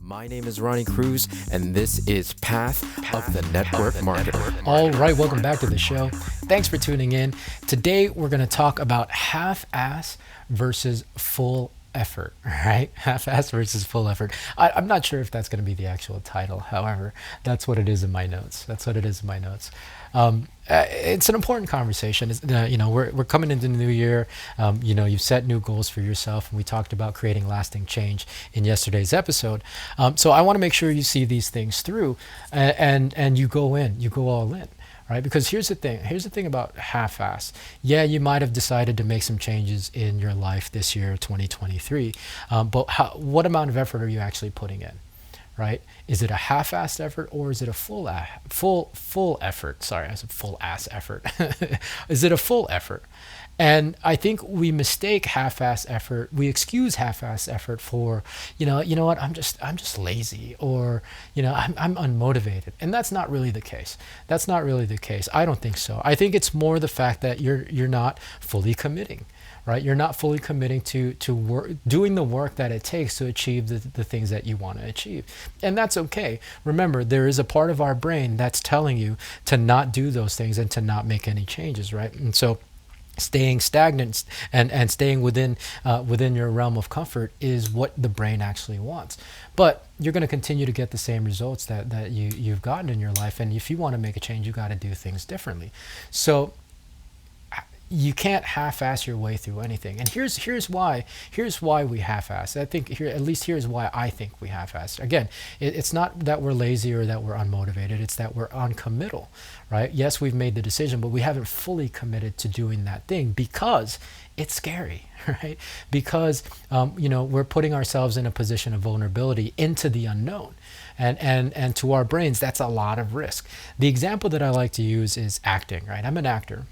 My name is Ronnie Cruz, and this is Path of the Network Marketer. All right, welcome back to the show. Thanks for tuning in. Today, we're going to talk about half-ass versus full effort, right? Half-ass versus full effort. I'm not sure if that's going to be the actual title. However, that's what it is in my notes. It's an important conversation. We're coming into the new year. You've set new goals for yourself, and we talked about creating lasting change in yesterday's episode. So I want to make sure you see these things through, and you go all in. Right? Because here's the thing about half-ass. Yeah, you might have decided to make some changes in your life this year, 2023, but what amount of effort are you actually putting in? Right? Is it a half-assed effort or is it a full effort? Sorry, I said full-ass effort. Is it a full effort? And I think we mistake half-ass effort. We excuse half-ass effort for, you know what? I'm just lazy, or I'm unmotivated, and that's not really the case. I don't think so. I think it's more the fact that you're not fully committing. Right? You're not fully committing to doing the work that it takes to achieve the things that you want to achieve. And that's okay. Remember, there is a part of our brain that's telling you to not do those things and to not make any changes, right? And so staying stagnant and staying within your realm of comfort is what the brain actually wants. But you're going to continue to get the same results that you've gotten in your life. And if you want to make a change, you got to do things differently. So you can't half-ass your way through anything. And here's why we half-ass. Here's why I think we half-ass. Again, it's not that we're lazy or that we're unmotivated. It's that we're uncommittal, right? Yes, we've made the decision, but we haven't fully committed to doing that thing because it's scary, right? Because we're putting ourselves in a position of vulnerability into the unknown. And to our brains, that's a lot of risk. The example that I like to use is acting, right? I'm an actor.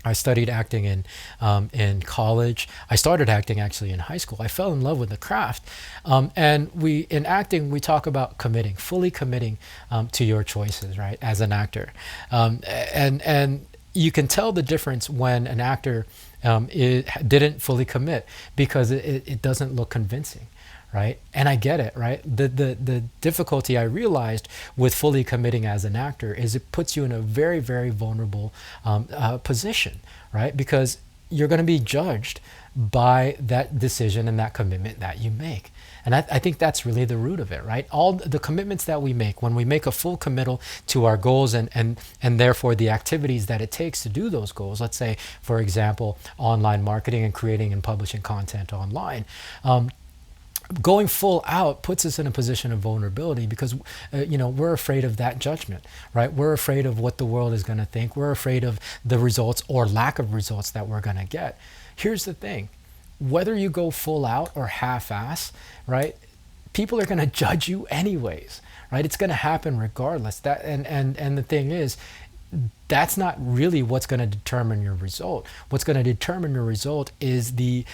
I studied acting in college. I started acting actually in high school. I fell in love with the craft. And in acting, we talk about fully committing to your choices, right, as an actor. And you can tell the difference when an actor didn't fully commit because it doesn't look convincing. Right? And I get it, right? The difficulty I realized with fully committing as an actor is it puts you in a very, very vulnerable position, right? Because you're going to be judged by that decision and that commitment that you make. And I think that's really the root of it, right? All the commitments that we make, when we make a full committal to our goals and therefore the activities that it takes to do those goals, let's say, for example, online marketing and creating and publishing content online, going full out puts us in a position of vulnerability because, we're afraid of that judgment, right? We're afraid of what the world is going to think. We're afraid of the results or lack of results that we're going to get. Here's the thing. Whether you go full out or half-ass, right? People are going to judge you anyways, right? It's going to happen regardless. And the thing is, that's not really what's going to determine your result. What's going to determine your result is the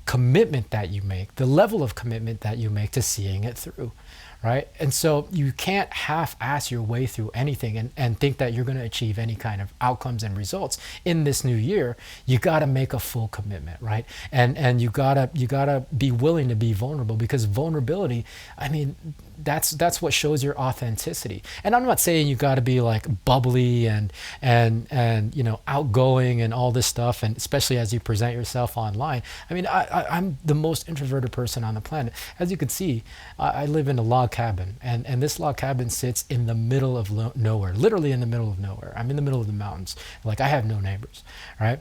commitment that you make, the level of commitment that you make to seeing it through, right? And so you can't half-ass your way through anything and think that you're going to achieve any kind of outcomes and results in this new year. You got to make a full commitment, right? And you gotta be willing to be vulnerable, because vulnerability, that's what shows your authenticity. And I'm not saying you got to be like bubbly and outgoing and all this stuff, and especially as you present yourself online. I'm the most introverted person on the planet. As you can see, I live in a log cabin, and this log cabin sits in the middle of nowhere, literally in the middle of nowhere. I'm in the middle of the mountains. Like, I have no neighbors, right?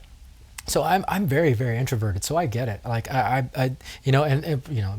So I'm very, very introverted. So I get it. Like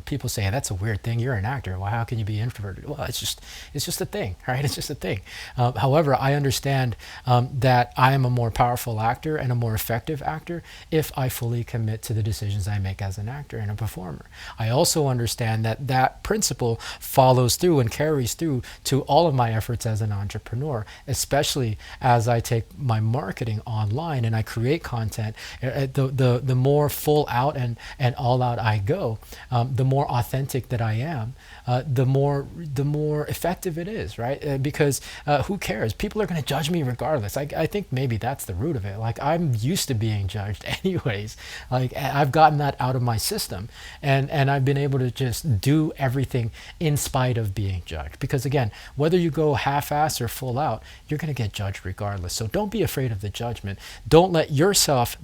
people say that's a weird thing. You're an actor. Well, how can you be introverted? Well, it's just a thing, right? It's just a thing. However, I understand that I am a more powerful actor and a more effective actor if I fully commit to the decisions I make as an actor and a performer. I also understand that principle follows through and carries through to all of my efforts as an entrepreneur, especially as I take my marketing online and I create content The more full out and all out I go, the more authentic that I am, the more effective it is, right? Because who cares? People are going to judge me regardless. I think maybe that's the root of it. Like, I'm used to being judged anyways. Like, I've gotten that out of my system, and I've been able to just do everything in spite of being judged. Because again, whether you go half-ass or full out, you're going to get judged regardless. So don't be afraid of the judgment. Don't let yourself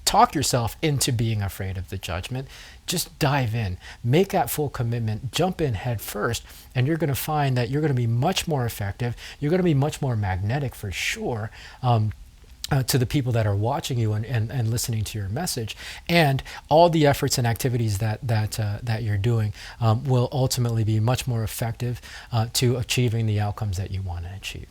talk yourself into being afraid of the judgment. Just dive in, make that full commitment, jump in head first, and you're going to find that you're going to be much more effective. You're going to be much more magnetic for sure. To the people that are watching you and listening to your message, and all the efforts and activities that you're doing will ultimately be much more effective to achieving the outcomes that you want to achieve.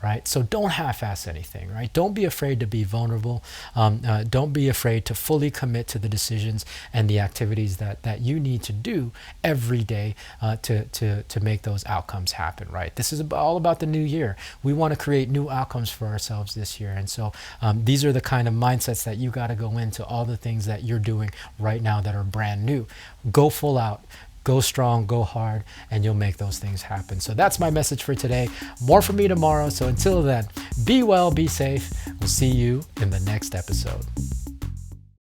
Right? So don't half-ass anything, right? Don't be afraid to be vulnerable. Don't be afraid to fully commit to the decisions and the activities that you need to do every day to make those outcomes happen, right? This is all about the new year. We want to create new outcomes for ourselves this year. And so these are the kind of mindsets that you got to go into all the things that you're doing right now that are brand new. Go full out. Go strong, go hard, and you'll make those things happen. So that's my message for today. More from me tomorrow. So until then, be well, be safe. We'll see you in the next episode.